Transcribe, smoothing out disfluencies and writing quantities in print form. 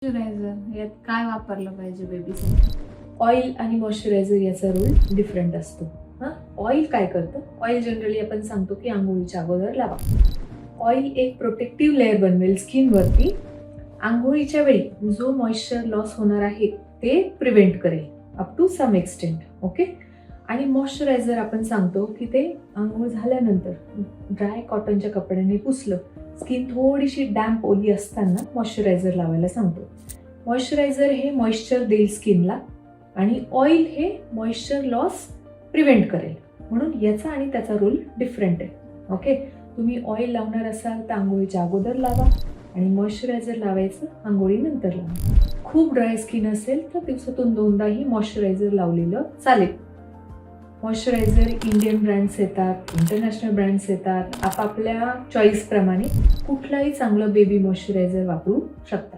Moisturiser यात काय वापरलं पाहिजे बेबीसाठी? ऑइल आणि मॉइश्चरायझर याचा रोल डिफरंट असतो. ऑइल काय करतं? ऑइल जनरली आपण सांगतो की आंघोळीच्या अगोदर लावा. ऑइल एक प्रोटेक्टिव्ह लेअर बनवेल स्किनवरती. आंघोळीच्या वेळी जो मॉइश्चर लॉस होणार आहे ते प्रिव्हेंट करेल up to some extent. Okay. आणि मॉइश्चरायझर आपण सांगतो की ते आंघोळ झाल्यानंतर ड्राय कॉटनच्या कपड्याने पुसलं, स्किन थोडीशी डॅम्प ओली असताना मॉइश्चरायझर लावायला सांगतो. मॉइश्चरायझर हे मॉइश्चर देईल स्किनला आणि ऑइल हे मॉइश्चर लॉस प्रिव्हेंट करेल. म्हणून याचा आणि त्याचा रोल डिफरंट आहे. ओके. तुम्ही ऑइल लावणार असाल तर आंघोळीच्या अगोदर लावा आणि मॉइश्चरायझर लावायचं आंघोळीनंतर लावा. खूप ड्राय स्किन असेल तर दिवसातून 2दाही मॉइश्चरायझर लावलेलं चालेल. मॉइश्चरायझर इंडियन ब्रँड्स येतात, इंटरनॅशनल ब्रँड्स येतात. आपापल्या चॉईसप्रमाणे कुठलाही चांगलं बेबी मॉइश्चरायझर वापरू शकता.